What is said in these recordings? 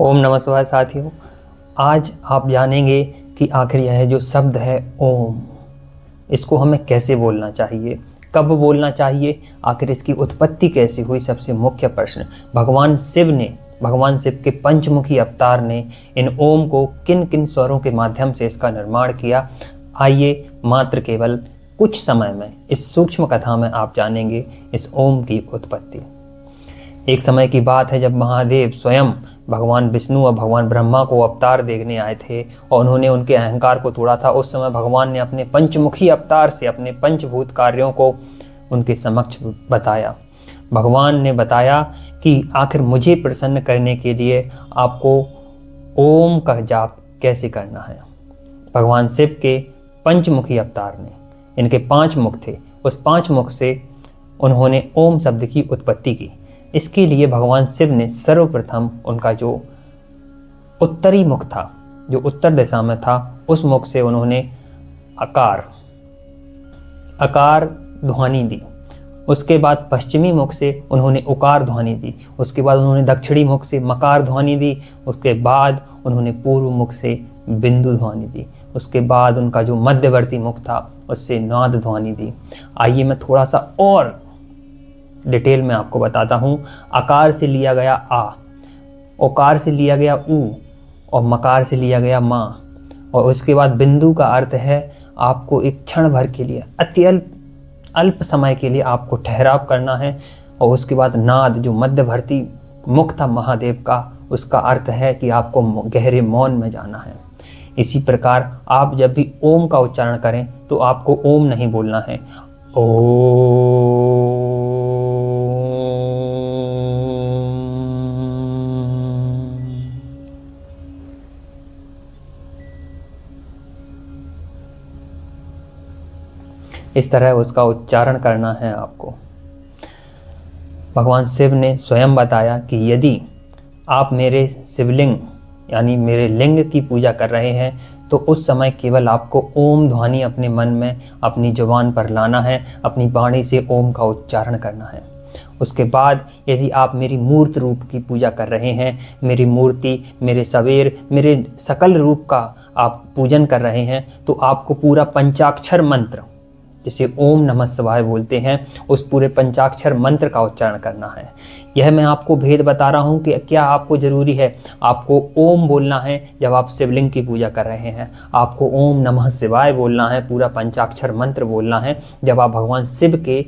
ओम नमः शिवाय साथियों। आज आप जानेंगे कि आखिर यह जो शब्द है ओम, इसको हमें कैसे बोलना चाहिए, कब बोलना चाहिए, आखिर इसकी उत्पत्ति कैसे हुई। सबसे मुख्य प्रश्न, भगवान शिव के पंचमुखी अवतार ने इन ओम को किन किन स्वरों के माध्यम से इसका निर्माण किया। आइए मात्र केवल कुछ समय में इस सूक्ष्म कथा में आप जानेंगे इस ओम की उत्पत्ति। एक समय की बात है जब महादेव स्वयं भगवान विष्णु और भगवान ब्रह्मा को अवतार देखने आए थे और उन्होंने उनके अहंकार को तोड़ा था। उस समय भगवान ने अपने पंचमुखी अवतार से अपने पंचभूत कार्यों को उनके समक्ष बताया। भगवान ने बताया कि आखिर मुझे प्रसन्न करने के लिए आपको ओम का जाप कैसे करना है। भगवान शिव के पंचमुखी अवतार ने, इनके 5 मुख थे, उस 5 मुख से उन्होंने ओम शब्द की उत्पत्ति की। इसके लिए भगवान शिव ने सर्वप्रथम उनका जो उत्तरी मुख था, जो उत्तर दिशा में था, उस मुख से उन्होंने अकार ध्वनि दी। उसके बाद पश्चिमी मुख से उन्होंने उकार ध्वनि दी। उसके बाद उन्होंने दक्षिणी मुख से मकार ध्वनि दी। उसके बाद उन्होंने पूर्व मुख से बिंदु ध्वनि दी। उसके बाद उनका जो मध्यवर्ती मुख था उससे नाद ध्वनि दी। आइए मैं थोड़ा सा और डिटेल में आपको बताता हूँ। आकार से लिया गया आ, ओकार से लिया गया ऊ और मकार से लिया गया माँ। और उसके बाद बिंदु का अर्थ है आपको एक क्षण भर के लिए, अल्प समय के लिए आपको ठहराव करना है। और उसके बाद नाद, जो मध्यवर्ती मुख था महादेव का, उसका अर्थ है कि आपको गहरे मौन में जाना है। इसी प्रकार आप जब भी ओम का उच्चारण करें तो आपको ओम नहीं बोलना है, ओ। इस तरह उसका उच्चारण करना है आपको। भगवान शिव ने स्वयं बताया कि यदि आप मेरे शिवलिंग यानी मेरे लिंग की पूजा कर रहे हैं तो उस समय केवल आपको ओम ध्वनि अपने मन में, अपनी जुबान पर लाना है, अपनी वाणी से ओम का उच्चारण करना है। उसके बाद यदि आप मेरी मूर्त रूप की पूजा कर रहे हैं, मेरी मूर्ति, मेरे सवेर, मेरे सकल रूप का आप पूजन कर रहे हैं, तो आपको पूरा पंचाक्षर मंत्र, जिसे ओम नमः शिवाय बोलते हैं, उस पूरे पंचाक्षर मंत्र का उच्चारण करना है। यह मैं आपको भेद बता रहा हूँ कि क्या आपको ज़रूरी है आपको ओम बोलना है जब आप शिवलिंग की पूजा कर रहे हैं, आपको ओम नमः शिवाय बोलना है, पूरा पंचाक्षर मंत्र बोलना है जब आप भगवान शिव के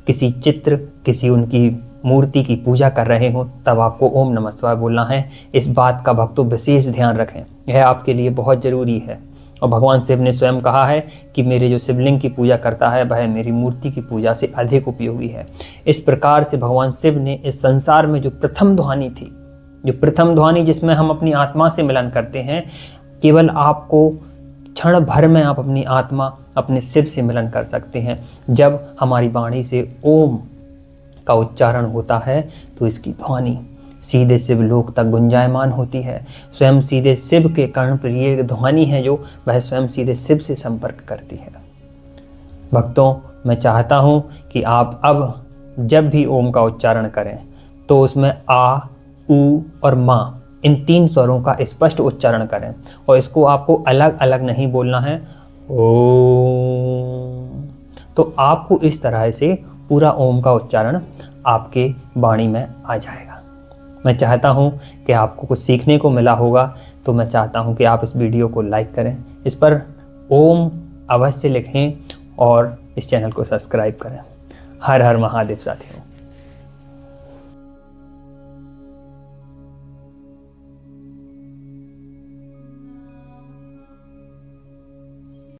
किसी चित्र, किसी उनकी मूर्ति की पूजा कर रहे हो, तब आपको ओम नमः शिवाय बोलना है। इस बात का भक्तों विशेष ध्यान रखें, यह आपके लिए बहुत ज़रूरी है। और भगवान शिव ने स्वयं कहा है कि मेरे जो शिवलिंग की पूजा करता है वह मेरी मूर्ति की पूजा से अधिक उपयोगी है। इस प्रकार से भगवान शिव ने इस संसार में जो प्रथम ध्वनि थी, जो प्रथम ध्वनि जिसमें हम अपनी आत्मा से मिलन करते हैं, केवल आपको क्षण भर में आप अपनी आत्मा, अपने शिव से मिलन कर सकते हैं। जब हमारी वाणी से ओम का उच्चारण होता है तो इसकी ध्वनि सीधे शिव लोक तक गुंजायमान होती है। स्वयं सीधे शिव के कर्ण प्रिय ध्वनि है जो, वह स्वयं सीधे शिव से संपर्क करती है। भक्तों, मैं चाहता हूँ कि आप अब जब भी ओम का उच्चारण करें तो उसमें आ, ऊ और माँ, इन 3 स्वरों का स्पष्ट उच्चारण करें। और इसको आपको अलग अलग नहीं बोलना है, ओम। तो आपको इस तरह से पूरा ओम का उच्चारण आपके वाणी में आ जाएगा। मैं चाहता हूं कि आपको कुछ सीखने को मिला होगा, तो मैं चाहता हूं कि आप इस वीडियो को लाइक करें, इस पर ओम अवश्य लिखें और इस चैनल को सब्सक्राइब करें। हर हर महादेव साथियों।